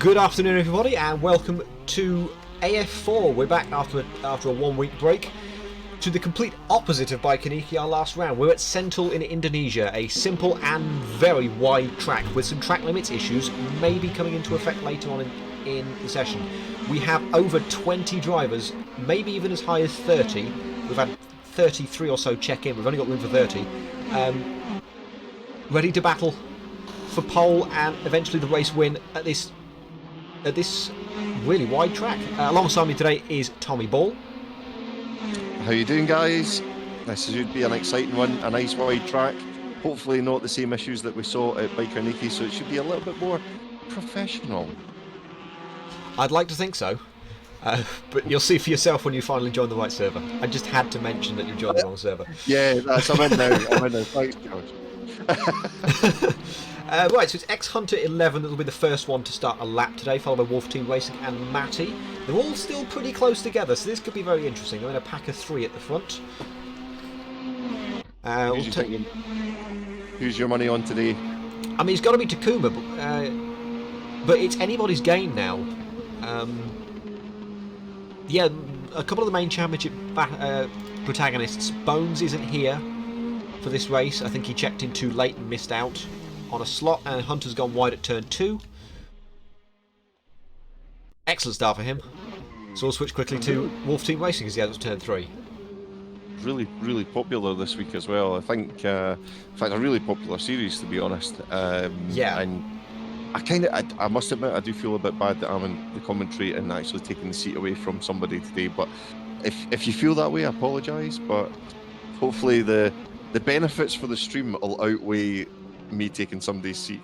Good afternoon, everybody, and welcome to AF4. We're back after a 1 week break to the complete opposite of Baikoniki, our last round. We're at Sentul in Indonesia, a simple and very wide track with some track limits issues maybe coming into effect later on in the session. We have over 20 drivers, maybe even as high as 30. We've had 33 or so check in. We've only got room for 30. Ready to battle for pole and eventually the race win at this really wide track. Alongside me today is Tommy Ball. How you doing, guys? This should be an exciting one, a nice wide track. Hopefully not the same issues that we saw at Baikoniki, so it should be a little bit more professional. I'd like to think so, but you'll see for yourself when you finally join the right server. I just had to mention that you joined the wrong server. Yeah, I'm in now. Thanks, George. Right, so it's X-Hunter 11 that will be the first one to start a lap today, followed by Wolf Team Racing and Matty. They're all still pretty close together, so this could be very interesting. They're in a pack of 3 at the front. Who's your money on today? I mean, it's got to be Takuma, but it's anybody's game now. Yeah, a couple of the main championship protagonists. Bones isn't here for this race. I think he checked in too late and missed out on a slot, and Hunter's gone wide at turn 2. Excellent start for him. So we'll switch quickly to Wolf Team Racing as he has turn 3. Really popular this week as well. I think, in fact, a really popular series, to be honest. Yeah. And I must admit, I do feel a bit bad that I'm in the commentary and actually taking the seat away from somebody today. But if you feel that way, I apologise. But hopefully the benefits for the stream will outweigh me taking somebody's seat.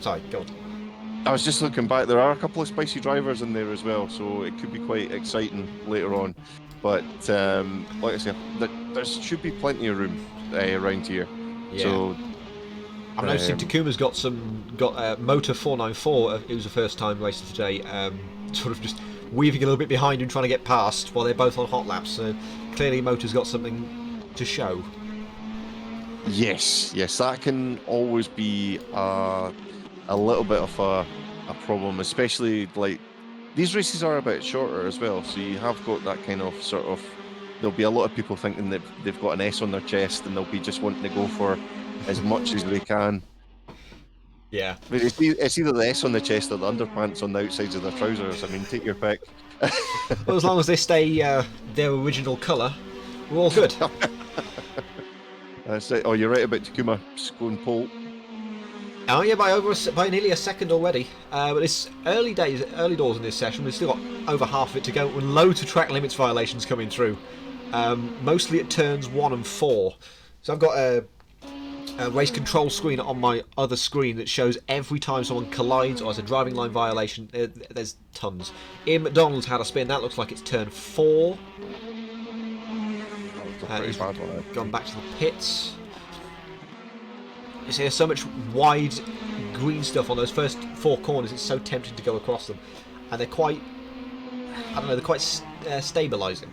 Sorry, go on. I was just looking back. There are a couple of spicy drivers in there as well, so it could be quite exciting later on. But like I said, there should be plenty of room around here. Yeah. So I'm noticing Takuma's got Motor 494, who's a first-time racer today, sort of just weaving a little bit behind him, trying to get past while they're both on hot laps. So clearly, Motor's got something to show. Yes, that can always be a little bit of a problem, especially like these races are a bit shorter as well, so you have got that kind of sort of, there'll be a lot of people thinking that they've got an S on their chest and they'll be just wanting to go for as much as they can. Yeah. But it's either the S on the chest or the underpants on the outsides of their trousers. I mean, take your pick. Well, as long as they stay their original colour, we're all good. That's it. Oh, you're right about Takuma scoring pole. Oh yeah, by nearly a second already. But it's early doors in this session. We've still got over half of it to go, with loads of track limits violations coming through, mostly at turns 1 and 4. So I've got a race control screen on my other screen that shows every time someone collides or has a driving line violation. There's tons. Ian McDonald's had a spin. That looks like it's turn 4. He's gone back to the pits. You see, there's so much wide green stuff on those first 4 corners. It's so tempting to go across them, and they're quite, they're quite stabilising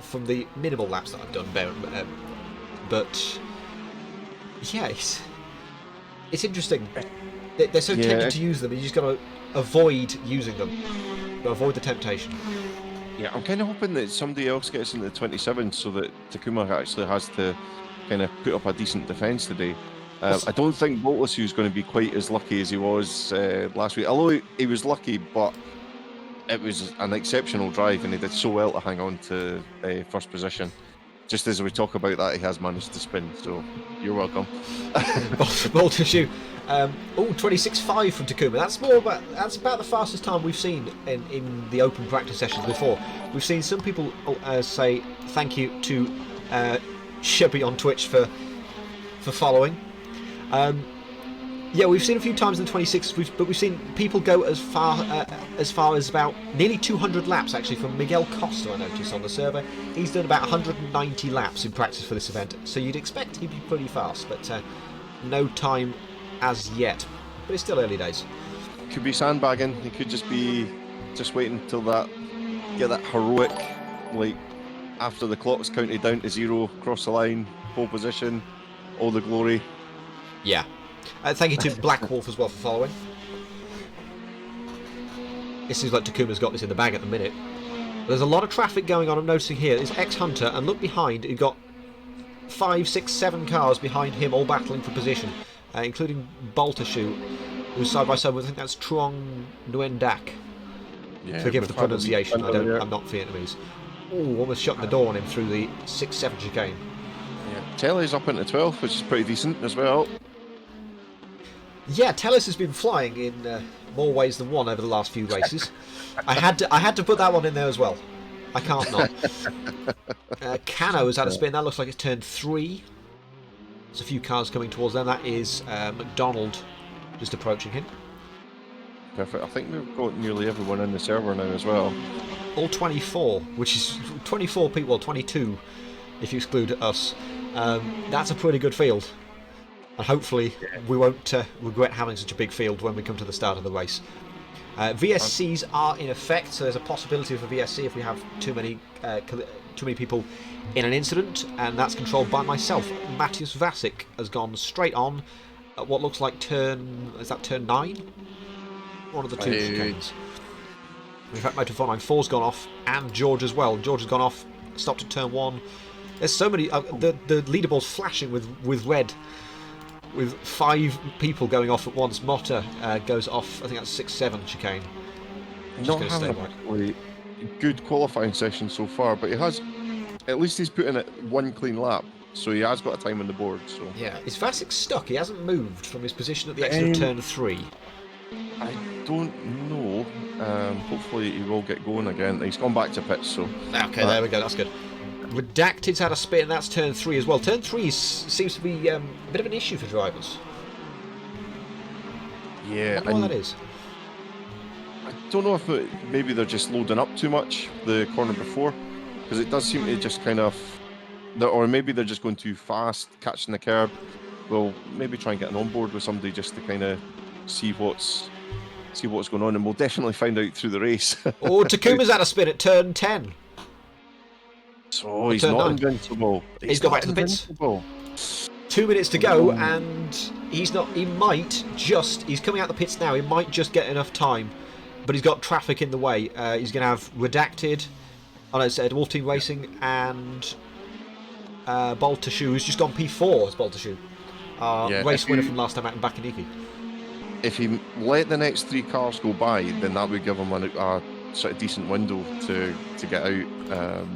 from the minimal laps that I've done. But yeah, it's interesting. They're so tempting to use them. You just got to avoid using them. Got to avoid the temptation. Yeah, I'm kind of hoping that somebody else gets into the 27 so that Takuma actually has to kind of put up a decent defence today. I don't think Boltless is going to be quite as lucky as he was last week. Although he was lucky, but it was an exceptional drive and he did so well to hang on to first position. Just as we talk about that, he has managed to spin, so you're welcome. Boltless, 26.5 from Takuma. That's about the fastest time we've seen in the open practice sessions before. We've seen some people say thank you to Shabby on Twitch for following. Yeah, we've seen a few times in the 26, but we've seen people go as far as about nearly 200 laps actually from Miguel Costa. I noticed on the server, he's done about 190 laps in practice for this event. So you'd expect he'd be pretty fast, but no time as yet. But it's still early days. Could be sandbagging. He could just be waiting until get that heroic, like after the clock's counted down to 0, cross the line, pole position, all the glory. Yeah. Thank you to Black Wolf as well for following. It seems like Takuma's got this in the bag at the minute. There's a lot of traffic going on. I'm noticing here. There's ex-Hunter, and look behind. You've got 5, 6, 7 cars behind him, all battling for position, including Baltashu, who's side by side with, I think that's Trong Nguyen Dak. Yeah, forgive the pronunciation. I'm not Vietnamese. Oh, almost shut the door on him through the 6-7 chicane. Yeah, Telly's up into 12th, which is pretty decent as well. Yeah, Tellis has been flying in more ways than one over the last few races. I had to put that one in there as well. I can't not. Cano has had a spin. That looks like it's turn 3. There's a few cars coming towards them. That is McDonald just approaching him. Perfect. I think we've got nearly everyone in the server now as well. All 24, which is 24 people, well, 22 if you exclude us. That's a pretty good field. And hopefully we won't regret having such a big field when we come to the start of the race. VSCs are in effect, so there's a possibility of a VSC if we have too many people in an incident, and that's controlled by myself. Matthias Vasic has gone straight on at what looks like turn 9? One of the two chicanes. In fact, Motor 494's gone off, and George as well. George has gone off, stopped at turn 1. There's so many. The leaderboard's flashing with red, with 5 people going off at once. Motta goes off, I think that's 6-7 chicane. Not having a good qualifying session so far, but he has, at least he's put in it 1 clean lap, so he has got a time on the board. So yeah, is Vasic stuck? He hasn't moved from his position at the exit of turn 3. I don't know. Hopefully he will get going again. He's gone back to pits, so okay, there we go. That's good. Redacted's had a spin. That's turn 3 as well. Turn 3 seems to be a bit of an issue for drivers. Yeah, I wonder why that is. I don't know if maybe they're just loading up too much the corner before, because it does seem to just kind of, or maybe they're just going too fast, catching the curb. Well, maybe try and get an onboard with somebody just to kind of see what's going on, and we'll definitely find out through the race. Oh, Takuma's had a spin at turn 10. So he's not invincible. He's got back to the pits. 2 minutes to go, and he's not. He might just. He's coming out the pits now. He might just get enough time, but he's got traffic in the way. He's going to have Redacted. Oh no, it's Wolf Team Racing and Baltashu, who's just gone P4 as Baltashu. Race winner from last time out in Bakaniki. If he let the next 3 cars go by, then that would give him a sort of decent window to get out.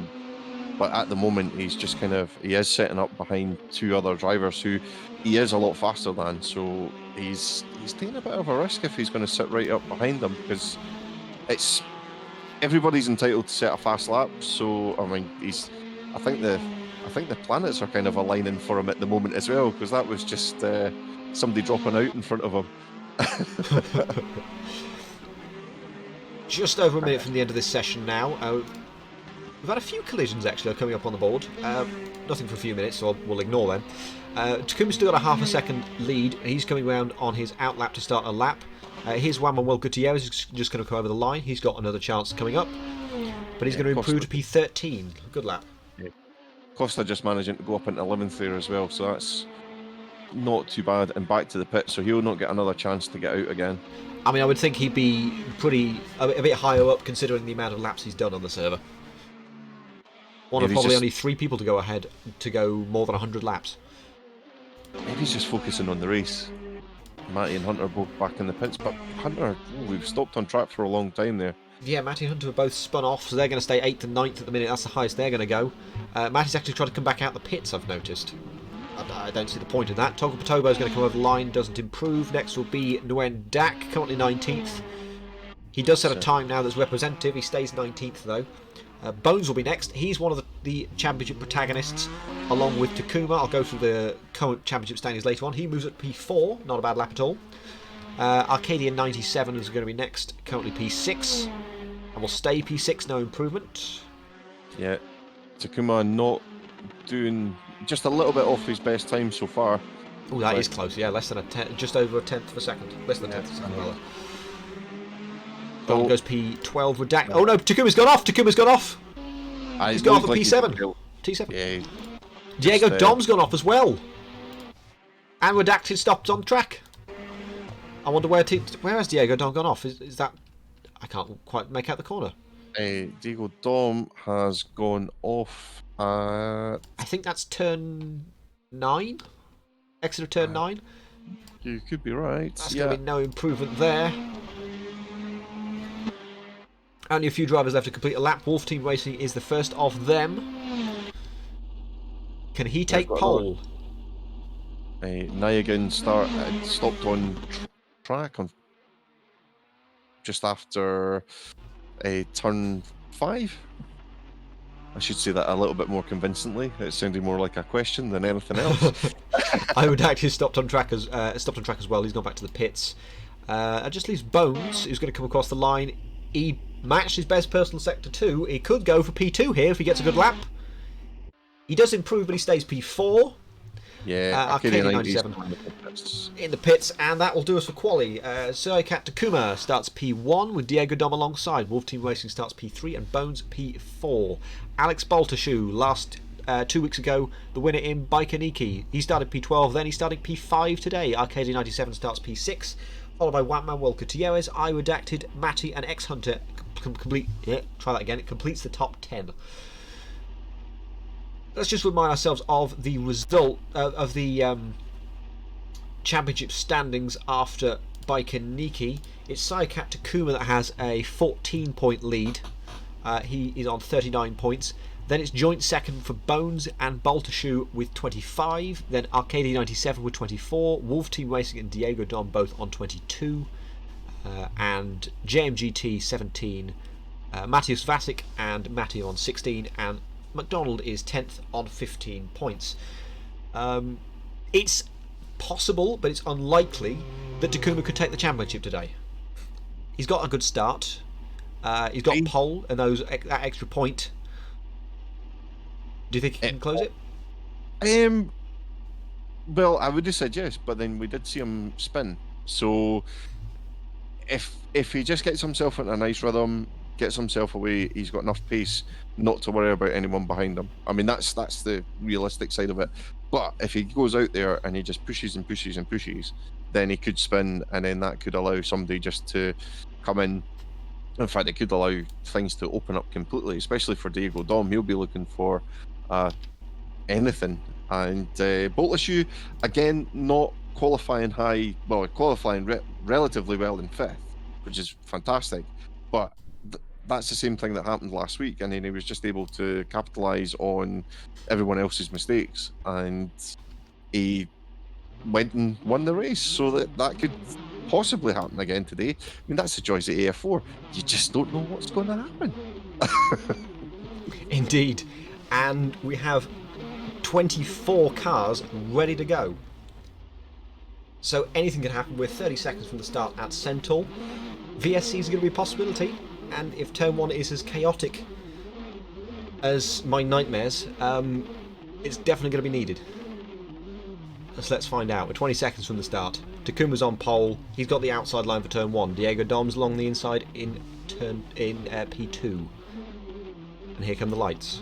But at the moment, he's just he is setting up behind 2 other drivers who he is a lot faster than. So he's taking a bit of a risk if he's going to sit right up behind them, because everybody's entitled to set a fast lap. So I mean, I think the planets are kind of aligning for him at the moment as well, because that was just somebody dropping out in front of him. Just over a minute from the end of this session now. We've had a few collisions actually coming up on the board. Nothing for a few minutes, so we'll ignore them. Takuma's still got a half a second lead. He's coming round on his out lap to start a lap. Here's Juan Manuel Gutierrez, who's just going to come over the line. He's got another chance coming up, but he's going to improve to P13. Good lap. Yeah. Costa just managing to go up into 11th there as well, so that's not too bad. And back to the pit, so he'll not get another chance to get out again. I mean, I would think he'd be a bit higher up considering the amount of laps he's done on the server. One of probably only 3 people to go ahead to go more than 100 laps. Maybe he's just focusing on the race. Matty and Hunter both back in the pits, but Hunter, we've stopped on track for a long time there. Yeah, Matty and Hunter are both spun off, so they're going to stay 8th and 9th at the minute. That's the highest they're going to go. Matty's actually tried to come back out the pits, I've noticed. I don't see the point in that. Togo Potobo is going to come over the line, doesn't improve. Next will be Nguyen Dak, currently 19th. He does set a time now that's representative. He stays 19th though. Bones will be next. He's one of the championship protagonists, along with Takuma. I'll go through the current championship standings later on. He moves at P4, not a bad lap at all. Arcadian 97 is going to be next, currently P6, and will stay P6, no improvement. Yeah, Takuma not doing, just a little bit off his best time so far. Oh, that is close. Yeah, less than a tenth, just over a tenth of a second. Less than a tenth of a second, rather. Bone goes P12 with Dak. Oh no, Takuma's gone off! He's gone off at P7. T7. Yeah. Diego Dom's gone off as well. And Redacted stopped on track. I wonder where has Diego Dom gone off? Is that... I can't quite make out the corner. Diego Dom has gone off at... I think that's turn 9? Exit of turn 9? You could be right. That's going to be no improvement there. Only a few drivers left to complete a lap. Wolf Team Racing is the first of them. Can he take pole? Nyagan stopped on track on just after turn 5. I should say that a little bit more convincingly. It sounded more like a question than anything else. I would actually stopped on track as well. He's gone back to the pits. That just leaves Bones, who's going to come across the line. He matched his best personal sector 2. He could go for P2 here if he gets a good lap. He does improve, but he stays P4. Yeah, Arcadia 97 in the pits, and that will do us for quali. Cat Takuma starts P1 with Diego Dom alongside. Wolf Team Racing starts P3 and Bones P4. Alex Baltashu, last 2 weeks ago, the winner in Baikoniki. He started P12, then he started P5 today. Arcadia 97 starts P6, followed by Juan Manuel Gutierrez, I Redacted, Matty, and X Hunter. It completes the top 10. Let's just remind ourselves of the result of the championship standings after Baikoniki. It's Cat Takuma that has a 14-point lead. He is on 39 points. Then it's joint second for Bones and Baltashu with 25. Then Arcadia 97 with 24. Wolf Team Racing and Diego Dom both on 22. And JMGT 17. Matthias Vasic and Matty on 16. And McDonald is 10th on 15 points. It's possible, but it's unlikely that Takuma could take the championship today. He's got a good start. He's got pole and that extra point. Do you think he can close it? Well, I would have said yes, but then we did see him spin. So if he just gets himself into a nice rhythm, gets himself away, he's got enough pace not to worry about anyone behind him. I mean, that's the realistic side of it. But if he goes out there and he just pushes and pushes and pushes, then he could spin, and then that could allow somebody just to come in. In fact, it could allow things to open up completely, especially for Diego Dom. He'll be looking for anything. And Boltashu, again, not qualifying high, well, qualifying relatively well in 5th, which is fantastic. But that's the same thing that happened last week, and then he was just able to capitalise on everyone else's mistakes, and he went and won the race, so that could possibly happen again today. I mean, that's the joys of AF4. You just don't know what's going to happen. Indeed. And we have 24 cars ready to go. So anything can happen. We're 30 seconds from the start at Sentul. VSC is going to be a possibility. And if turn 1 is as chaotic as my nightmares, it's definitely going to be needed. So let's find out. We're 20 seconds from the start. Takuma's on pole. He's got the outside line for turn 1. Diego Dom's along the inside in P2. And here come the lights.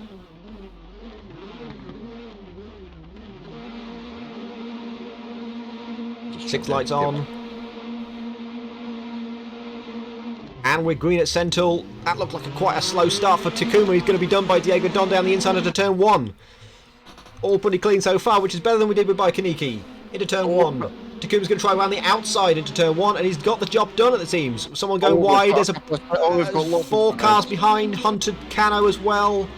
Six lights on. And we're green at Sentul. That looked like quite a slow start for Takuma. He's going to be done by Diego Dom down the inside into turn 1. All pretty clean so far, which is better than we did with Baikoniki. Into turn 1. Takuma's going to try around the outside into turn 1, and he's got the job done, it seems. Someone going wide. There's a 4 cars behind. Hunter Cano as well.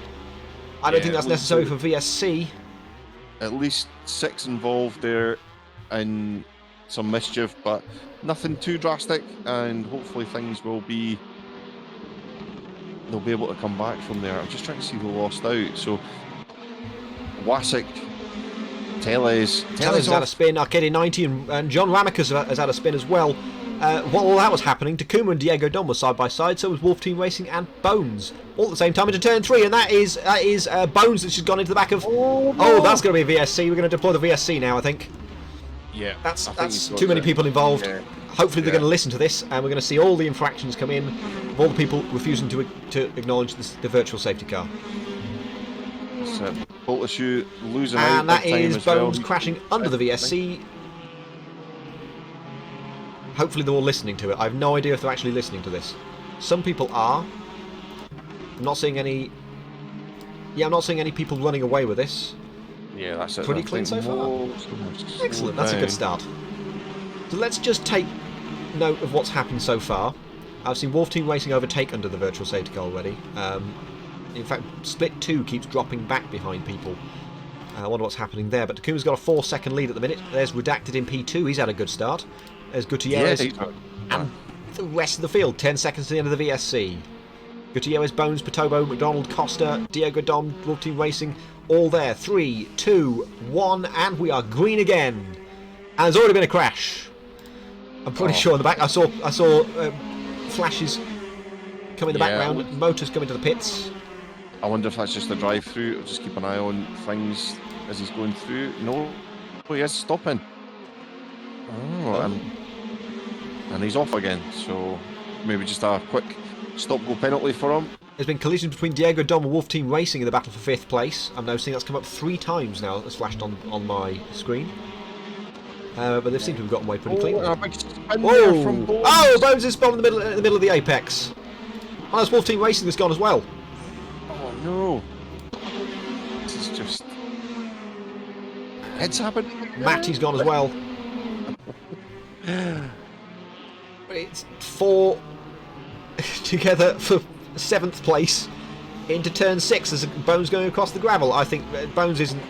I don't think that's necessary for VSC. At least 6 involved there in some mischief, but nothing too drastic, and hopefully things will be... they'll be able to come back from there. I'm just trying to see who lost out. So Wasik, Teles has had a spin. Arcadia 90 and John Ramicus has had a spin as well. While all that was happening, Takuma and Diego Dom were side by side, so was Wolf Team Racing and Bones. All at the same time into turn 3, and that is Bones that's just gone into the back of... Oh, that's going to be a VSC. We're going to deploy the VSC now, I think. Yeah. That's too many people involved. Yeah. Hopefully they're going to listen to this, and we're going to see all the infractions come in of all the people refusing to acknowledge the virtual safety car. So, Boltashu losing out. And that is Bones crashing under the VSC. Hopefully they're all listening to it. I have no idea if they're actually listening to this. Some people are. I'm not seeing any... Yeah, I'm not seeing any people running away with this. Yeah, that's it. Pretty clean so far. Excellent, that's a good start. So let's just take note of what's happened so far. I've seen Wolf Team Racing overtake under the virtual safety car already. In fact, Split 2 keeps dropping back behind people. I wonder what's happening there. But Takuma's got a 4-second lead at the minute. There's Redacted in P2. He's had a good start. There's Gutierrez and the rest of the field. 10 seconds to the end of the VSC. Gutierrez, Bones, Patobo, McDonald, Costa, Diego Dom, Wolf Team Racing, all there. 3, 2, 1, and we are green again. And there's already been a crash. I'm pretty sure in the back. I saw flashes come in the background. Motors coming to the pits. I wonder if that's just a drive-through. I'll just keep an eye on things as he's going through. No, he is stopping. And he's off again. So maybe just a quick stop-go penalty for him. There's been collisions between Diego Dom and Wolf Team Racing in the battle for 5th place. I'm now seeing that's come up 3 times now. That's flashed on my screen. But they seem to have gotten away pretty cleanly. Oh, Bones is spawned in the middle of the apex. Oh, that's Wolf Team Racing that's gone as well. Oh no! This is just... It's happening. Matty's gone as well. It's 4 together for 7th place into turn 6 as Bones going across the gravel. I think Bones isn't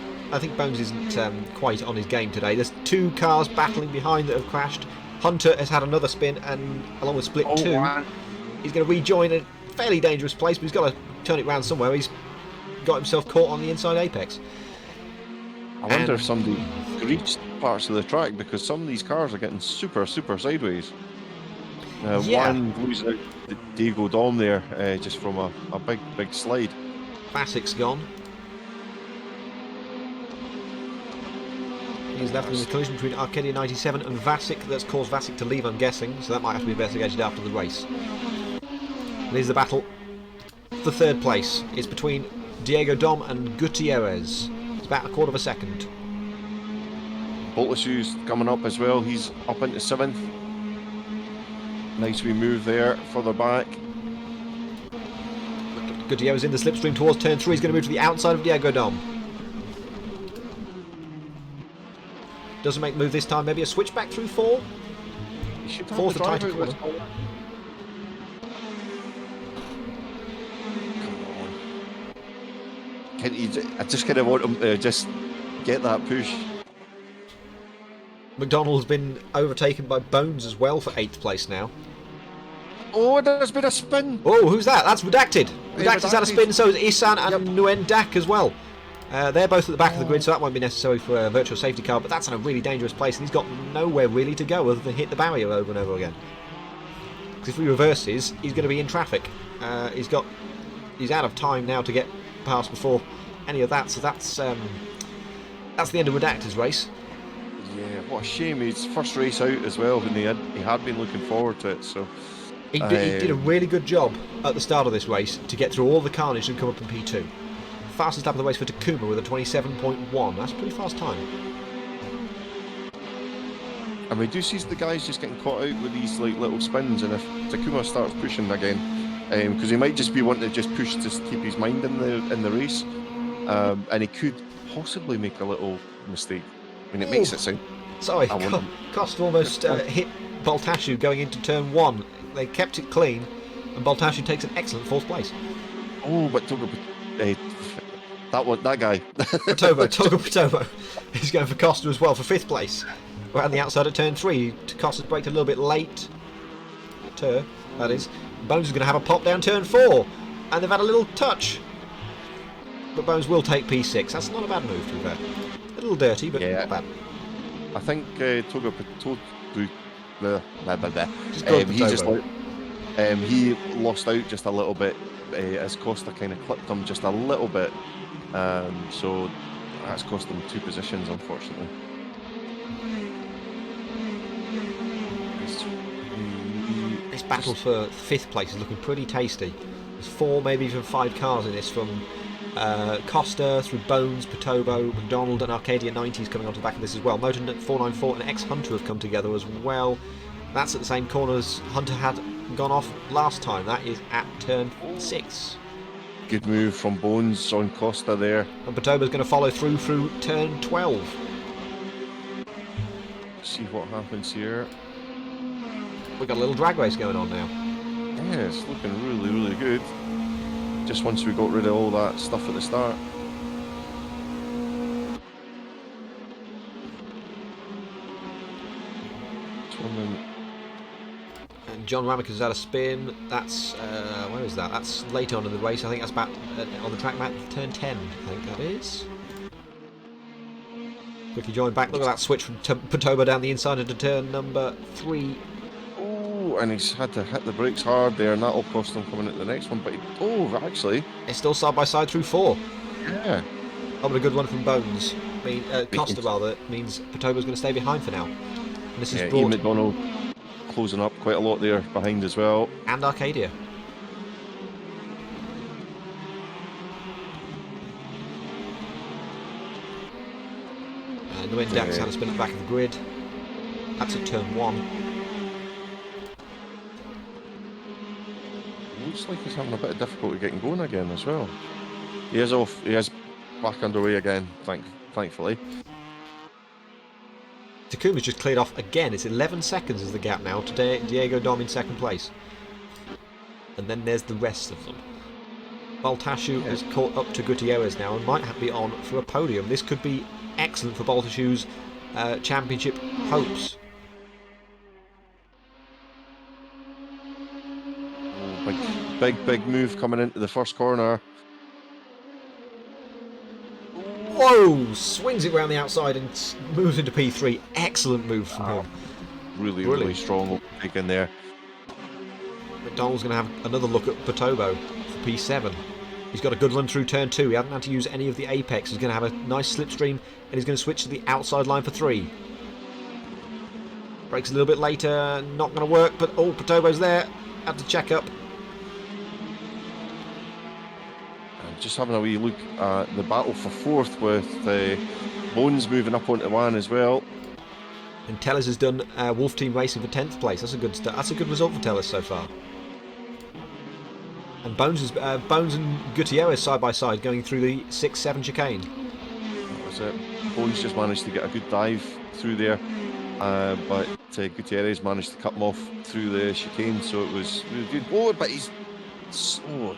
quite on his game today. There's 2 cars battling behind that have crashed. Hunter has had another spin, and along with Split 2, he's going to rejoin a fairly dangerous place, but he's got to turn it round somewhere. He's got himself caught on the inside apex. I wonder if somebody reached parts of the track, because some of these cars are getting super sideways. One losing out the Diego Dom there, just from a big slide. Vasic's gone. He's left in the collision between Arcadia 97 and Vasic. That's caused Vasic to leave, I'm guessing, so that might have to be investigated after the race. Here's the battle. The 3rd place is between Diego Dom and Gutierrez. It's about a quarter of a second. Boltasu's coming up as well. He's up into 7th. Nice wee move there, further back. Gutierrez in the slipstream towards turn 3. He's going to move to the outside of Diego Dom. Doesn't make the move this time. Maybe a switchback through 4. 4's the tighter corner. Come on. I just kind of want him to just get that push. McDonald's been overtaken by Bones as well for 8th place now. Oh, there's been a spin. Oh, who's that? That's Redacted. Redacted's had a spin, so is Isan and Nguyen Dak as well. They're both at the back of the grid, so that won't be necessary for a virtual safety car, but that's in a really dangerous place, and he's got nowhere really to go other than hit the barrier over and over again. Because if he reverses, he's going to be in traffic. He's out of time now to get past before any of that, so that's the end of Redacted's race. Yeah, what a shame. His first race out as well, and he had been looking forward to it. So he did a really good job at the start of this race to get through all the carnage and come up in P2. Fastest lap of the race for Takuma with a 27.1. That's a pretty fast time. And we do see the guys just getting caught out with these like little spins, and if Takuma starts pushing again, because he might just be wanting to just push to keep his mind in the race, and he could possibly make a little mistake. I mean, it makes it sound... Sorry, Costa almost hit Baltashu going into turn 1. They kept it clean, and Baltashu takes an excellent 4th place. Oh, but that guy. Patobo. He's going for Costa as well for 5th place. Around the outside at turn 3. Costa's braked a little bit late. That is. Bones is going to have a pop down turn 4. And they've had a little touch. But Bones will take P6. That's not a bad move, to be fair. A little dirty, but not bad. I think he lost out just a little bit as Costa kind of clipped him just a little bit. So that's cost them 2 positions, unfortunately. This battle for 5th place is looking pretty tasty. There's 4, maybe even 5 cars in this, from Costa through Bones, Patobo, McDonald, and Arcadia 90s coming onto the back of this as well. Motor 494 and X Hunter have come together as well. That's at the same corner as Hunter had gone off last time. That is at turn 6. Good move from Bones on Costa there. And Patoba's going to follow through turn 12. See what happens here. We've got a little drag race going on now. Yeah, it's looking really, really good. Just once we got rid of all that stuff at the start. And John Ramick has had a spin. That's, where is that? That's late on in the race. I think that's about on the track map, turn 10, I think that is. Quickly join back. Look at that switch from Patoba down the inside into turn number 3. Oh, and he's had to hit the brakes hard there, and that'll cost him coming at the next one. But actually, it's still side by side through 4. Yeah. Oh, but a good one from Bones. Costa rather means Patoba's going to stay behind for now. And this is Ian McDonald closing up quite a lot there behind as well. And Arcadia. And the wind Dax had a spin at the back of the grid. That's at turn 1. Looks like he's having a bit of difficulty getting going again as well. He is off. He is back underway again, thankfully. Takuma's just cleared off again. It's 11 seconds is the gap now to Diego Dom in second place. And then there's the rest of them. Baltashu has caught up to Gutierrez now and might be on for a podium. This could be excellent for Baltashu's championship hopes. Oh, big move coming into the first corner. Whoa! Swings it around the outside and moves into P3. Excellent move from him. Really strong overtake in there. McDonald's going to have another look at Patobo for P7. He's got a good run through turn 2. He hasn't had to use any of the apex. He's going to have a nice slipstream and he's going to switch to the outside line for 3. Brakes a little bit later. Not going to work, but Patobo's there. Had to check up. Just having a wee look at the battle for 4th with Bones moving up onto 1 as well. And Tellers has done Wolf Team Racing for 10th place. That's a good start. That's a good result for Tellers so far. And Bones and Gutierrez side by side going through the 6-7 chicane. That was it. Bones just managed to get a good dive through there, but Gutierrez managed to cut him off through the chicane, so it was really good. Oh, but he's so...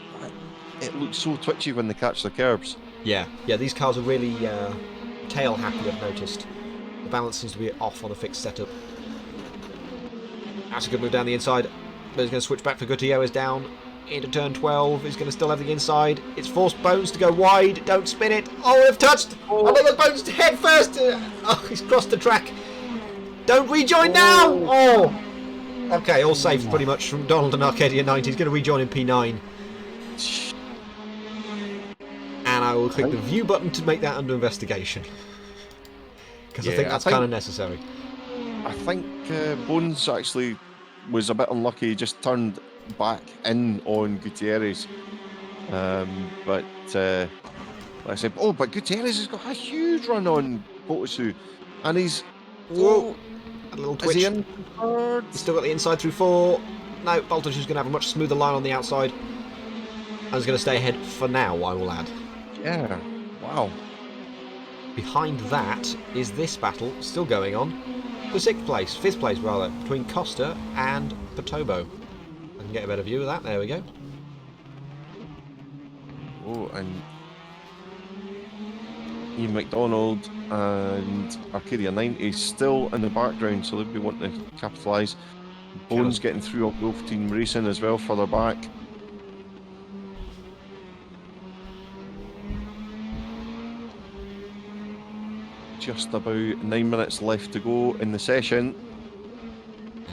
It looks so twitchy when they catch the curbs. Yeah, these cars are really tail happy, I've noticed. The balance seems to be off on a fixed setup. That's a good move down the inside. But he's going to switch back for Gutierrez down into turn 12. He's going to still have the inside. It's forced Bones to go wide. Don't spin it. Oh, they've touched. Oh, look, Bones head first. Oh, he's crossed the track. Don't rejoin now. Oh. Okay, all safe pretty much from Donald and Arcadia 90. He's going to rejoin in P9. And I will click the view button to make that under investigation. Because I think that's kind of necessary. I think Bones actually was a bit unlucky. He just turned back in on Gutierrez. But like I said, but Gutierrez has got a huge run on Botasu. And he's... Whoa! A little twitch. Is he in third? He's still got the inside through 4. No, Baltashu's going to have a much smoother line on the outside. And he's going to stay ahead for now, I will add. Yeah, wow. Behind that is this battle still going on. The 5th place rather, between Costa and Patobo. I can get a better view of that, there we go. Oh, and Ian McDonald and Arcadia 90 still in the background, so they'll be wanting to capitalise. Bones getting through on Wolf Team Racing as well, further back. Just about 9 minutes left to go in the session.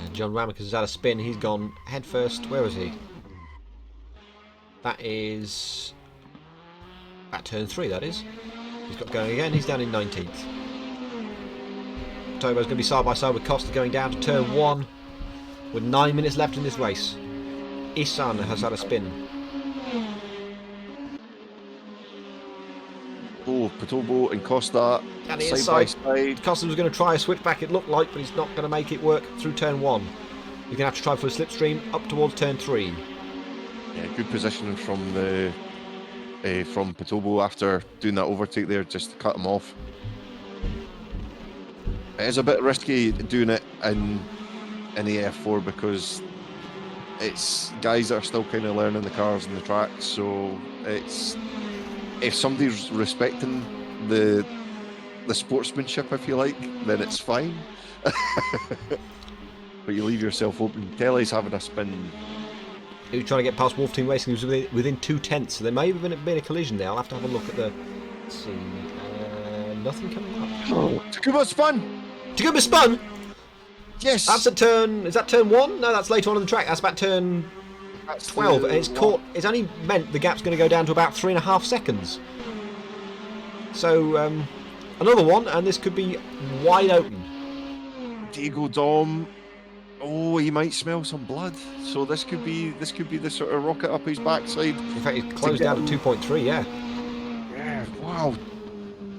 And John Ramick has had a spin. He's gone head first. Where is he? That is at turn 3, that is. He's got going again. He's down in 19th. Tobo's going to be side by side with Costa going down to turn 1 with 9 minutes left in this race. Isan has had a spin. Oh, Patobo and Costa And side by side. Costa was going to try a switchback, it looked like, but he's not going to make it work through turn 1. You're going to have to try for a slipstream up towards turn 3. Yeah, good positioning from the from Patobo after doing that overtake there, just to cut him off. It is a bit risky doing it in the AF4 because it's guys that are still kind of learning the cars and the tracks. So it's, if somebody's respecting the sportsmanship, if you like, then it's fine. But you leave yourself open. Kelly's having a spin. He was trying to get past Wolf Team Racing. He was within 2/10, so there may have been a collision there. I'll have to have a look at the... Let's see. Nothing coming up. Oh, Takuma spun! Takuma spun? Yes! That's a turn... Is that turn 1? No, that's later on in the track. That's about turn 12. And it's caught... It's only meant the gap's going to go down to about 3.5 seconds. So, another one, and this could be wide open. Diego Dom... Oh, he might smell some blood. So this could be the sort of rocket up his backside. In fact, he's closed down to 2.3, yeah. Yeah, wow.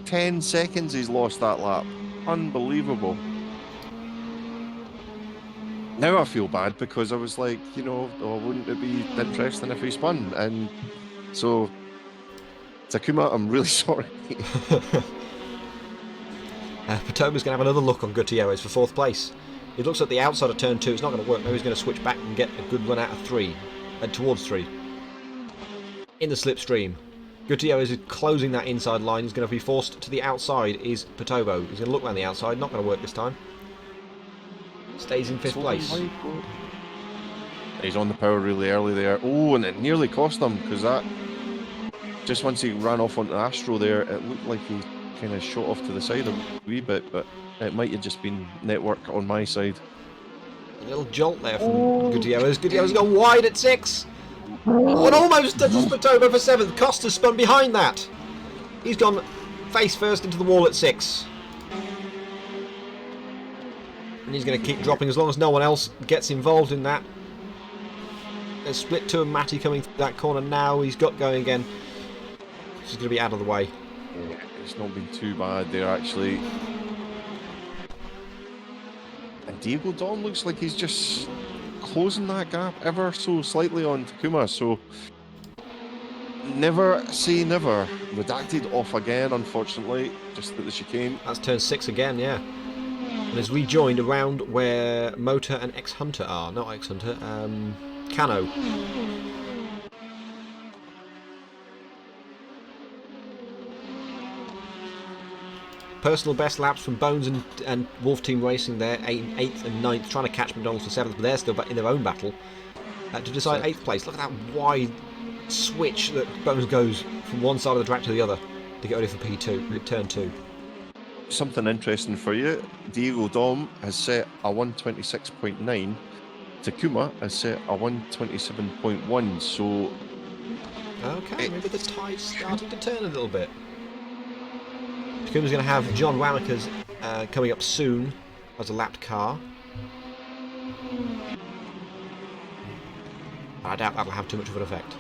10 seconds he's lost that lap. Unbelievable. Now I feel bad because I was like, you know, oh, wouldn't it be interesting if he spun? And so, Takuma, I'm really sorry. Patoma's going to have another look on Gutierrez for 4th place. He looks at the outside of turn 2, it's not going to work. Now he's going to switch back and get a good run out of 3, towards 3. In the slipstream. Gutierrez is closing that inside line. He's going to be forced to the outside, is Patobo. He's going to look around the outside, not going to work this time. Stays in 5th place. He's on the power really early there. Oh, and it nearly cost him, because that... Just once he ran off onto Astro there, it looked like he kind of shot off to the side a wee bit, but it might have just been network on my side. A little jolt there from Gutierrez. Gutierrez has gone wide at 6. Oh, and almost touches Patobo for 7th. Costa's spun behind that. He's gone face first into the wall at 6. And he's going to keep dropping as long as no one else gets involved in that. There's split 2 and Matty coming through that corner now. He's got going again. He's going to be out of the way. Yeah, it's not been too bad there, actually. And Diego Dom looks like he's just closing that gap ever so slightly on Takuma, so never say never. Redacted off again, unfortunately, just at the chicane. That's turn 6 again, yeah. And has rejoined around where Motor and X-Hunter are. Not X-Hunter, Cano. Personal best laps from Bones and Wolf Team Racing there, 8th and 9th, trying to catch McDonald's for 7th, but they're still in their own battle to decide 8th place. Look at that wide switch that Bones goes from one side of the track to the other to get ready for P2, turn 2. Something interesting for you, Diego Dom has set a 126.9, Takuma has set a 127.1, so... Okay, maybe the tide's starting to turn a little bit. Takuma's going to have John Wamaker's coming up soon as a lapped car. I doubt that'll have too much of an effect.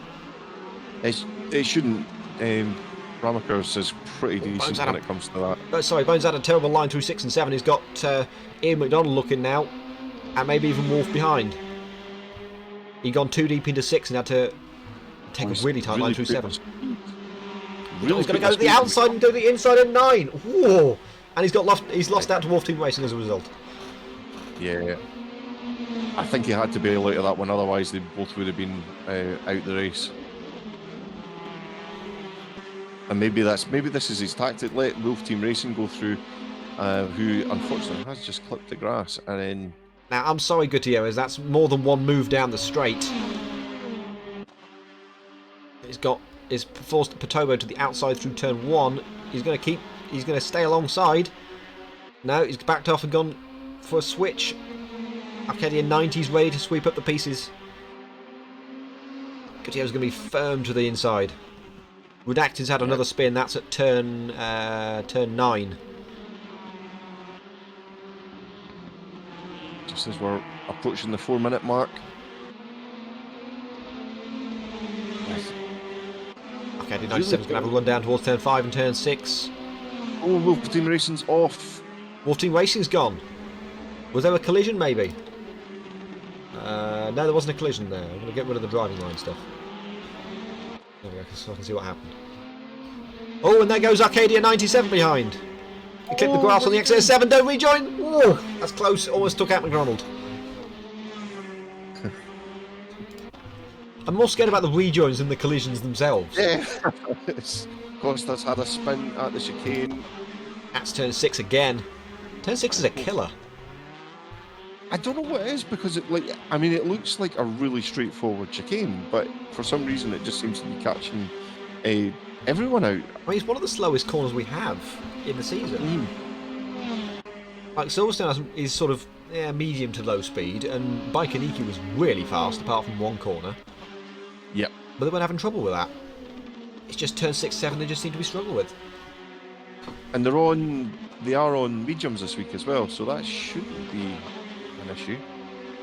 It shouldn't. Ramaker's is pretty decent when it comes to that. Oh, sorry, Bones had a terrible line through 6 and 7. He's got Ian McDonald looking now, and maybe even Wolf behind. He'd gone too deep into 6 and had to take a really tight line through 7. He's going to go to the outside and do the inside at 9. Whoa! And he's lost out to Wolf Team Racing as a result. Yeah. I think he had to bail out of that one, otherwise they both would have been out the race. And maybe this is his tactic. Let Wolf Team Racing go through, who unfortunately has just clipped the grass, and then... Now, I'm sorry, Gutierrez, that's more than one move down the straight. He's forced Patobo to the outside through turn 1. He's going to stay alongside. No, he's backed off and gone for a switch. Arcadia 90's ready to sweep up the pieces. Gutierrez going to be firm to the inside. Redacted's had another spin. That's at turn 9. Just as we're approaching the 4-minute mark. Okay, 97's going to have a run down towards turn 5 and turn 6. Oh, Wolf Team Racing's off. Wolf Team Racing's gone. Was there a collision, maybe? No, there wasn't a collision there. I'm going to get rid of the driving line stuff. There we go, so I can see what happened. Oh, and there goes Arcadia 97 behind. He clipped the grass on the XS7, don't rejoin! Whoa, that's close, almost took out McDonald. I'm more scared about the rejoins than the collisions themselves. Yeah. Costa's had a spin at the chicane. That's turn 6 again. Turn 6 is a killer. I don't know what it is because it it looks like a really straightforward chicane, but for some reason it just seems to be catching everyone out. I mean, it's one of the slowest corners we have in the season. Like Silverstone is sort of medium to low speed, and Baikoniki was really fast, apart from one corner. Yep. But they weren't having trouble with that. It's just turn 6, 7 they just seem to be struggling with. And they are on mediums this week as well, so that shouldn't be an issue.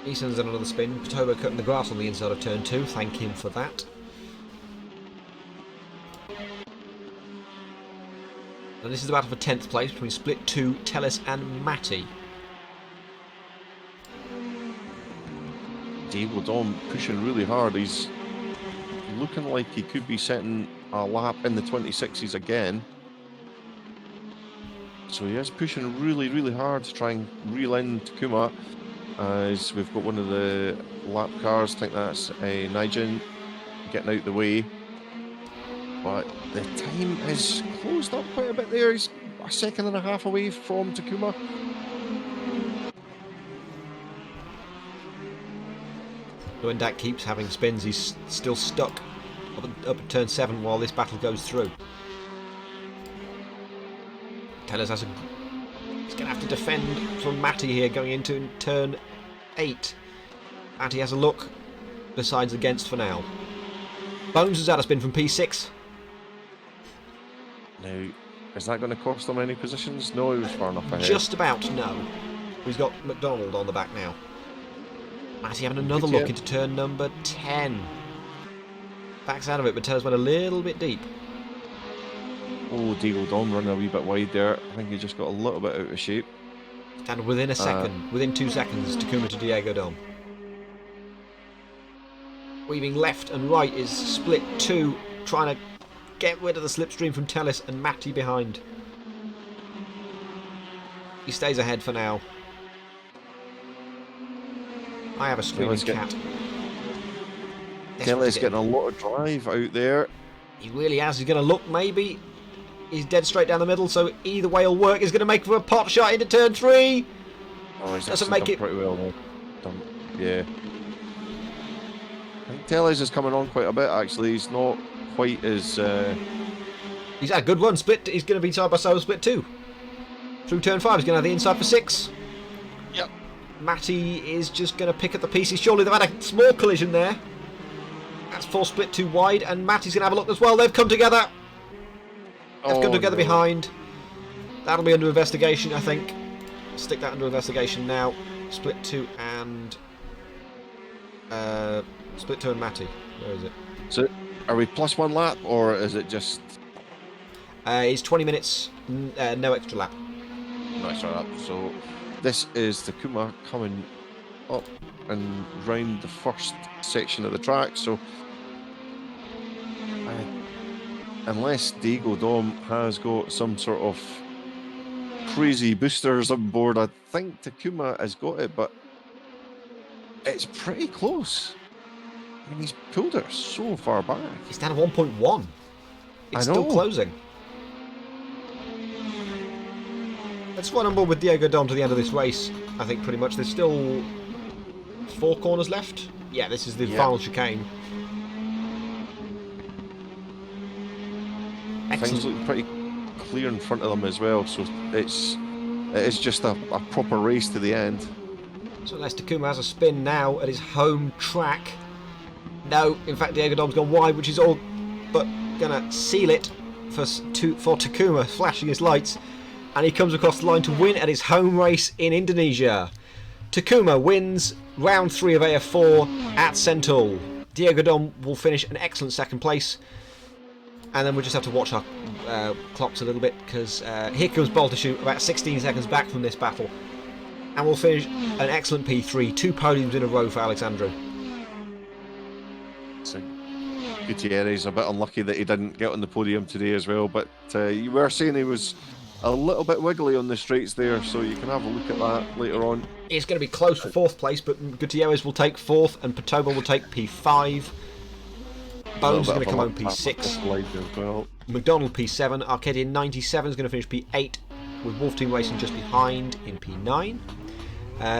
Easton's done another spin. Patoba cutting the grass on the inside of turn 2. Thank him for that. And this is the battle for 10th place between Split 2, Tellis and Matty. Diego Dom pushing really hard. He's looking like he could be setting a lap in the 26s again. So he is pushing really, really hard to try and reel in Takuma. As we've got one of the lap cars, I think that's Nigel, getting out the way. But the time is closed up quite a bit there. He's a second and a half away from Takuma. When Dak keeps having spins, he's still stuck up at turn 7 while this battle goes through. Tellers he's going to have to defend from Matty here going into turn 8. Matty has a look, decides against for now. Bones has had a spin from P6. Now, is that going to cost him any positions? No, he was far enough ahead. Just about, no. He's got McDonald on the back now. Matty having another look into turn number 10. Backs out of it, but Tellers went a little bit deep. Oh, Diego Dom running a wee bit wide there. I think he just got a little bit out of shape. And within a second, within 2 seconds, Takuma to Diego Dom. Weaving left and right is Split 2, trying to get rid of the slipstream from Tellis and Matty behind. He stays ahead for now. I have a screaming cat. Tellis getting a lot of drive out there. He really has. He's going to look, maybe. He's dead straight down the middle, so either way will work. He's going to make for a pot shot into turn 3. Oh, he's doesn't make it pretty well though. Yeah. I think Tellis is coming on quite a bit actually. He's not quite as. He's had a good run. Split. He's going to be side by side with Split 2. Through turn 5, he's going to have the inside for 6. Yep. Matty is just going to pick up the pieces. Surely they've had a small collision there. That's 4 Split 2 wide, and Matty's going to have a look as well. They've come together. They've come together behind. That'll be under investigation, I think. Stick that under investigation now. Split 2 and Matty. Where is it? So, are we plus 1 lap, or is it just? It's 20 minutes, no extra lap. No extra lap. So, this is Takuma coming up and round the first section of the track. So, unless Diego Dom has got some sort of crazy boosters on board, I think Takuma has got it, but it's pretty close. I mean, he's pulled it so far back. He's down to 1.1. It's still closing. Let's run on board with Diego Dom to the end of this race. I think pretty much there's still 4 corners left. Yeah, this is the final chicane. Things look pretty clear in front of them as well, so it is just a proper race to the end. So unless Takuma has a spin now at his home track. No, in fact Diego Dom's gone wide, which is all but gonna seal it for Takuma, flashing his lights, and he comes across the line to win at his home race in Indonesia. Takuma wins round 3 of AF4 at Sentul. Diego Dom will finish an excellent second place. And then we'll just have to watch our clocks a little bit, because here comes Baltashoot about 16 seconds back from this battle. And we'll finish an excellent P3, 2 podiums in a row for Alexandru. Gutierrez a bit unlucky that he didn't get on the podium today as well. But you were saying he was a little bit wiggly on the straights there, so you can have a look at that later on. It's going to be close for 4th place, but Gutierrez will take 4th and Patoba will take P5. Bones is going to come home P6. Well. McDonald P7. Arcadian 97 is going to finish P8, with Wolf Team Racing just behind in P9.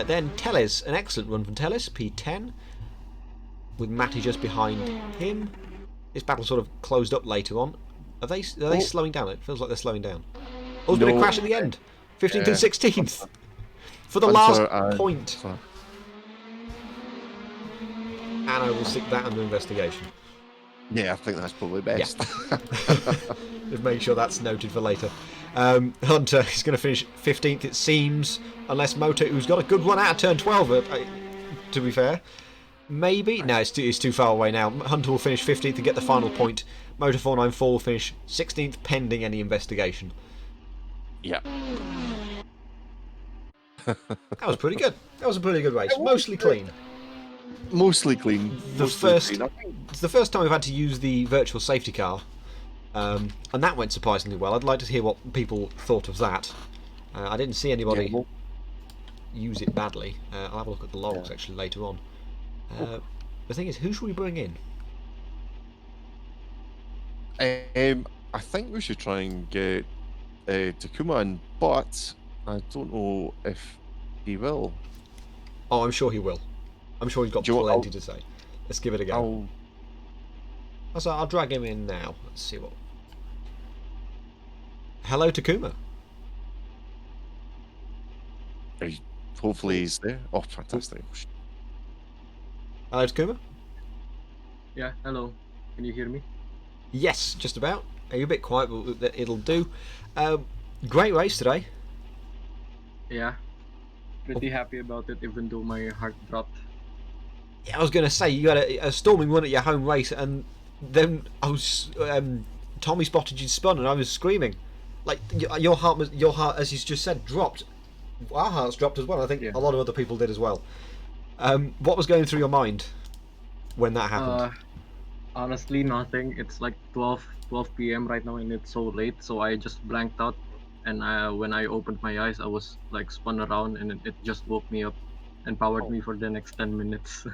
Then Tellez, an excellent run from Tellez, P10, with Matty just behind him. This battle sort of closed up later on. Are they slowing down? It feels like they're slowing down. Oh, there's been a crash at the end. 15th and 16th. For the last point. And I will stick that under investigation. Yeah, I think that's probably best. Yeah. Just make sure that's noted for later. Hunter is going to finish 15th, it seems, unless Moto, who's got a good run out of turn 12, to be fair. Maybe? No, it's too far away now. Hunter will finish 15th and get the final point. Moto 494 will finish 16th, pending any investigation. Yeah. That was pretty good. That was a pretty good race. Mostly clean. Mostly clean. It's the first time we've had to use the virtual safety car. And that went surprisingly well. I'd like to hear what people thought of that. I didn't see anybody use it badly. I'll have a look at the logs actually later on. The thing is, who should we bring in? I think we should try and get Takuma in, but I don't know if he will. Oh, I'm sure he will. I'm sure he's got plenty to say. Let's give it a go. I'll drag him in now. Let's see what. Hello, Takuma. Hopefully he's there. Oh, fantastic. Hello, Takuma. Yeah, hello. Can you hear me? Yes, just about. You're a bit quiet, but it'll do. Great race today. Yeah. Pretty happy about it, even though my heart dropped. Yeah, I was going to say, you had a storming run at your home race, and then I was Tommy spotted you spun, and I was screaming. Like your heart, as you just said, dropped. Our hearts dropped as well. I think a lot of other people did as well. What was going through your mind when that happened? Honestly, nothing. It's like 12 p.m. right now, and it's so late, so I just blanked out. And when I opened my eyes, I was like spun around, and it just woke me up and powered me for the next 10 minutes.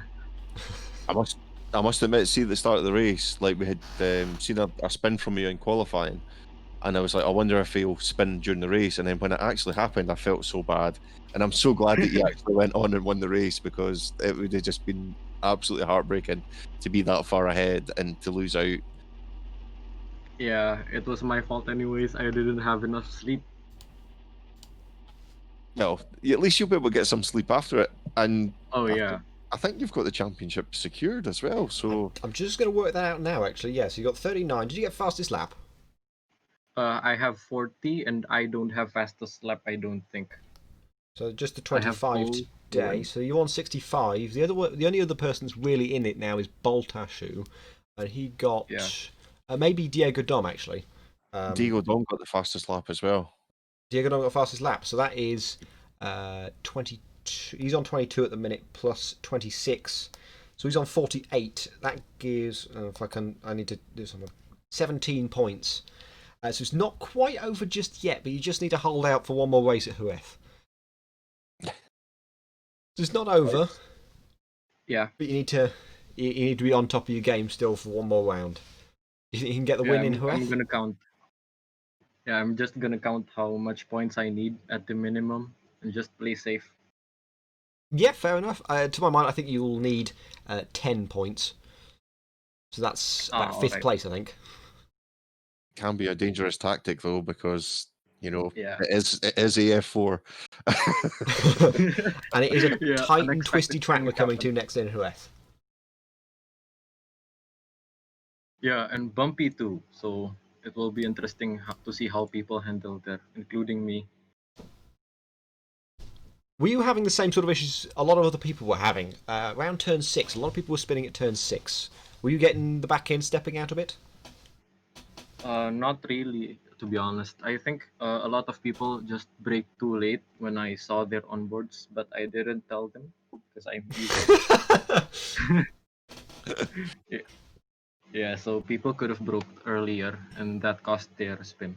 I must admit, see at the start of the race, like we had seen a spin from you in qualifying, and I was like, I wonder if he'll spin during the race. And then when it actually happened, I felt so bad, and I'm so glad that you actually went on and won the race, because it would have just been absolutely heartbreaking to be that far ahead and to lose out. Yeah, it was my fault anyways. I didn't have enough sleep. No, at least you'll be able to get some sleep after it. And yeah. I think you've got the championship secured as well. So I'm just going to work that out now, actually. Yeah, so you got 39. Did you get fastest lap? I have 40, and I don't have fastest lap, I don't think. So just the 25 today. So you're on 65. The only other person that's really in it now is Boltashu, and he got maybe Diego Dom actually. Diego Dom got the fastest lap as well. Diego Dom got the fastest lap, so that is 22. He's on 22 at the minute, plus 26. So he's on 48. That gives, I need to do something. 17 points. So it's not quite over just yet, but you just need to hold out for one more race at Jerez. So it's not over. Yeah. But you need to be on top of your game still for one more round. You think you can get the win in Jerez? I'm gonna count. Yeah, I'm just gonna count how much points I need at the minimum and just play safe. Yeah, fair enough. To my mind, I think you will need 10 points. So that's about 5th place, I think. Can be a dangerous tactic though, because it is AF4. And it is a tight and twisty track we're coming to next in Jerez. Yeah, and bumpy too. So it will be interesting to see how people handle that, including me. Were you having the same sort of issues a lot of other people were having? Around turn 6, a lot of people were spinning at turn 6. Were you getting the back end stepping out a bit? Not really, to be honest. I think a lot of people just brake too late when I saw their onboards, but I didn't tell them because I'm evil. Yeah, so people could have broke earlier, and that cost their spin.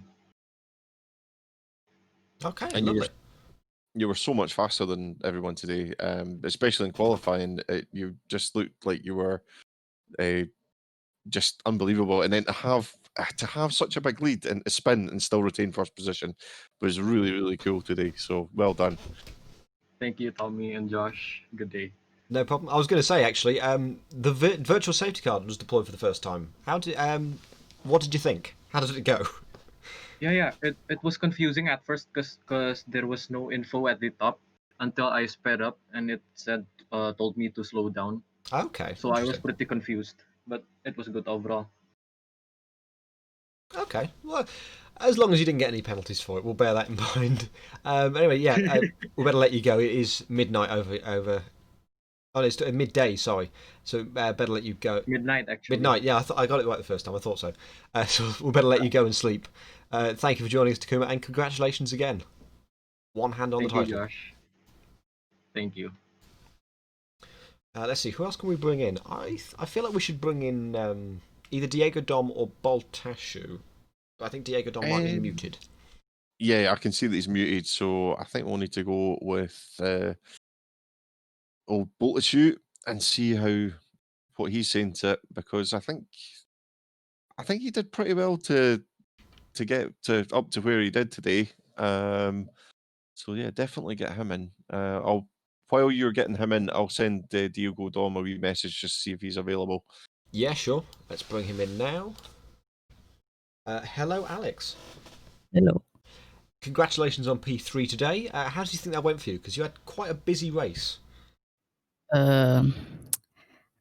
Okay, And lovely. you were so much faster than everyone today, especially in qualifying. You just looked like you were uh, just unbelievable. And then to have such a big lead and to spin and still retain first position was really, really cool today. So well done. Thank you, Tommy and Josh. Good day. No problem. I was going to say actually, the virtual safety car was deployed for the first time. What did you think? How did it go? Yeah. It was confusing at first because there was no info at the top until I sped up and it said told me to slow down. Okay, So I was interesting. pretty confused, but it was good overall. Okay, well, as long as you didn't get any penalties for it, we'll bear that in mind. Anyway, yeah, we better let you go. It is midnight over. Oh, it's midday. Sorry, so better let you go. Midnight actually. Midnight. Yeah, I thought I got it right the first time. I thought so. So we better let you go and sleep. Thank you for joining us, Takuma, and congratulations again. One hand on the Thank you, title. Josh. Thank you. Let's see, who else can we bring in? I feel like we should bring in either Diego Dom or Baltashu. But I think Diego Dom might be Um, muted. yeah, I can see that he's muted, so I think we'll need to go with old Boltachute and see what he's saying to it, because I think he did pretty well to get to up to where he did today. So yeah, definitely get him in. I'll while you're getting him in, I'll send Diego Dom a wee message just to see if he's available. Yeah, sure. Let's bring him in now. Hello, Alex. Hello. Congratulations on P3 today. How do you think that went for you? Because you had quite a busy race. Um,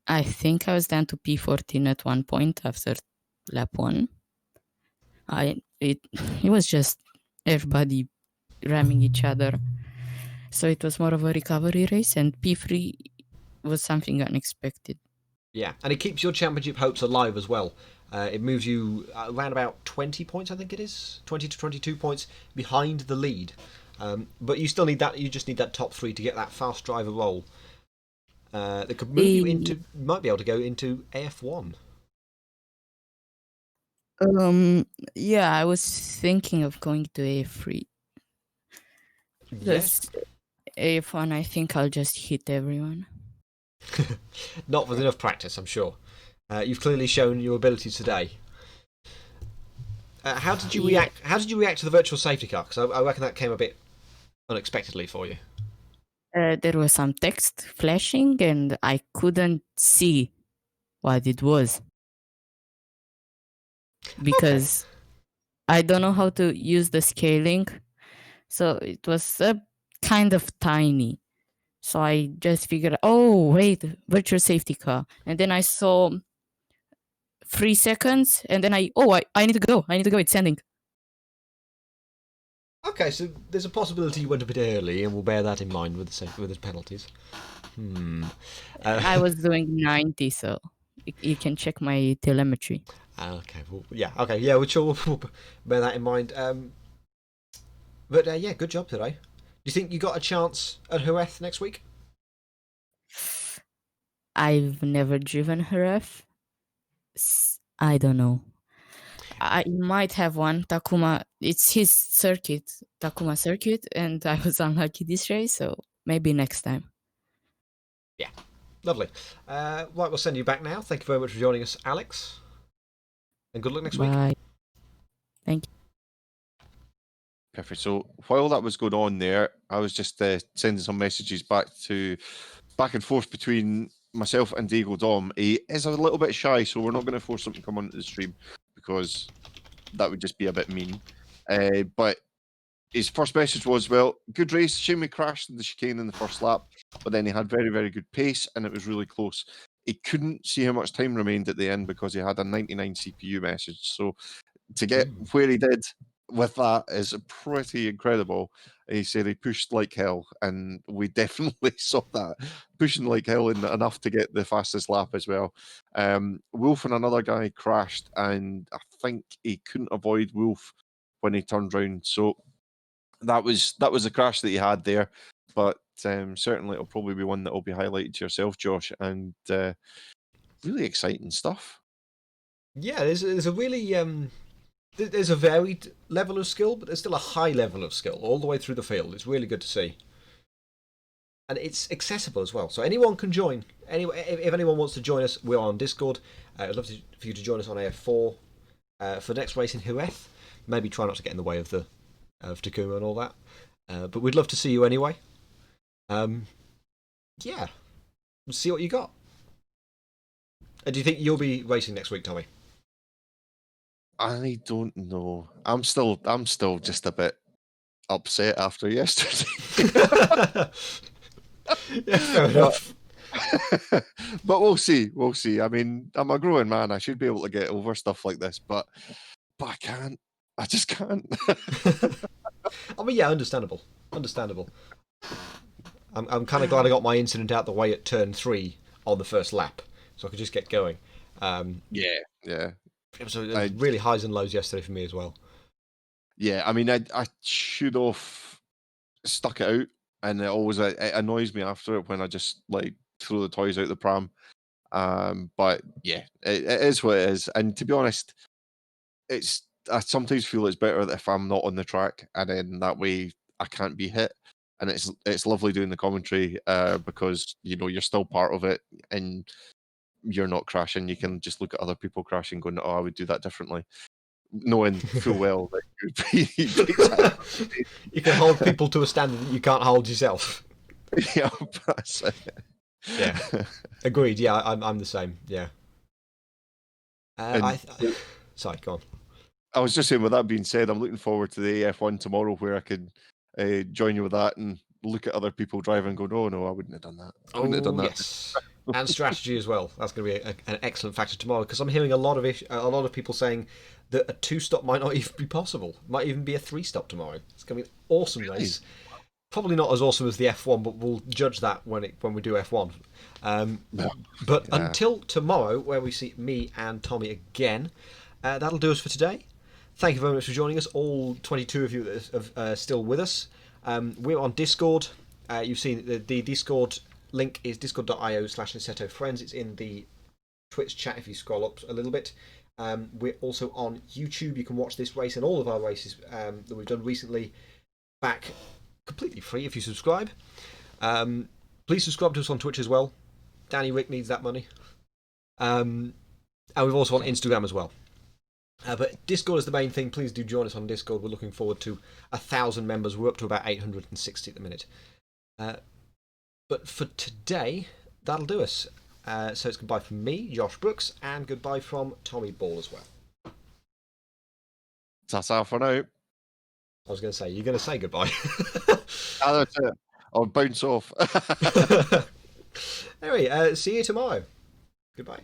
I think I was down to P14 at one point after lap 1. It was just everybody ramming each other. So it was more of a recovery race, and P3 was something unexpected. Yeah, and it keeps your championship hopes alive as well. It moves you around about 20 points, I think it is. 20 to 22 points behind the lead. But you still need that. You just need that top 3 to get that fast driver role. That could move you into. Might be able to go into AF1. Yeah, I was thinking of going to A3. Yes. Because AF1, I think I'll just hit everyone. Not with enough practice, I'm sure. You've clearly shown your ability today. How did you react? How did you react to the virtual safety car? Because I reckon that came a bit unexpectedly for you. There was some text flashing, and I couldn't see what it was because I don't know how to use the scaling, so it was kind of tiny. So I just figured, oh wait, virtual safety car, and then I saw 3 seconds, and then I need to go. I need to go. It's sending. Okay, so there's a possibility you went a bit early, and we'll bear that in mind with the penalties. I was doing 90, so you can check my telemetry. Okay, well, yeah, okay, yeah, we'll bear that in mind. But yeah, good job today. Do you think you got a chance at Jerez next week? I've never driven Jerez. I don't know. I might have one. Takuma, it's his circuit, Takuma circuit, and I was unlucky this race, so maybe next time. Yeah, lovely. Right, we'll send you back now. Thank you very much for joining us, Alex. And good luck next week. Bye. Thank you. Perfect. So while that was going on there, I was just sending some messages back and forth between myself and Diego Dom. He is a little bit shy, so we're not going to force him to come onto the stream because that would just be a bit mean. But his first message was, well, good race. Shame we crashed in the chicane in the first lap, but then he had very, very good pace and it was really close. He couldn't see how much time remained at the end because he had a 99 CPU message. So to get where he did with that is pretty incredible. He said he pushed like hell, and we definitely saw that, pushing like hell enough to get the fastest lap as well. Wolf and another guy crashed, and I think he couldn't avoid Wolf when he turned round. So that was the crash that he had there. But certainly it'll probably be one that will be highlighted to yourself, Josh, and really exciting stuff. Yeah, there's a really there's a varied level of skill, but there's still a high level of skill all the way through the field. It's really good to see, and it's accessible as well. So anyone can join. Anyway, if anyone wants to join us, we're on Discord. I'd love for you to join us on AF4 for the next race in Jerez. Maybe try not to get in the way of Takuma and all that, but we'd love to see you anyway. Yeah, we'll see what you got. Do you think you'll be racing next week, Tommy? I don't know. I'm still just a bit upset after yesterday. Yeah, fair enough. But we'll see. We'll see. I mean, I'm a growing man. I should be able to get over stuff like this, but I can't. I just can't. I mean, yeah, understandable. I'm kind of glad I got my incident out the way at turn 3 on the first lap, so I could just get going. Yeah. So it was really highs and lows yesterday for me as well. Yeah, I mean, I should have stuck it out, and it annoys me after it when I just like throw the toys out the pram. But yeah, it is what it is. And to be honest, I sometimes feel it's better if I'm not on the track, and then that way I can't be hit. And it's lovely doing the commentary because you're still part of it, and you're not crashing. You can just look at other people crashing, going, "Oh, I would do that differently," knowing full well that you'd be You can hold people to a standard that you can't hold yourself. yeah, that's it. Yeah, agreed. Yeah, I'm the same. Yeah. Sorry, go on. I was just saying, with that being said, I'm looking forward to the AF1 tomorrow, where I could join you with that and look at other people driving and go, "Oh no, I wouldn't have done that. I wouldn't have done that." Yes. And strategy as well. That's going to be an excellent factor tomorrow, because I'm hearing a lot of people saying that a 2-stop might not even be possible. Might even be a 3-stop tomorrow. It's going to be an awesome race. Probably not as awesome as the F1, but we'll judge that when we do F1. But until tomorrow, where we see me and Tommy again, that'll do us for today. Thank you very much for joining us, all 22 of you that are still with us. We're on Discord. You've seen the Discord link is discord.io/Assetto Friends. It's in the Twitch chat if you scroll up a little bit. We're also on YouTube. You can watch this race and all of our races that we've done recently back completely free if you subscribe. Please subscribe to us on Twitch as well. Danny Rick needs that money. And we've also on Instagram as well. But Discord is the main thing. Please do join us on Discord. We're looking forward to 1,000 members. We're up to about 860 at the minute. But for today, that'll do us. So it's goodbye from me, Josh Brookes, and goodbye from Tommy Ball as well. That's all for now. I was going to say, you're going to say goodbye. That's it. I'll bounce off. Anyway, see you tomorrow. Goodbye.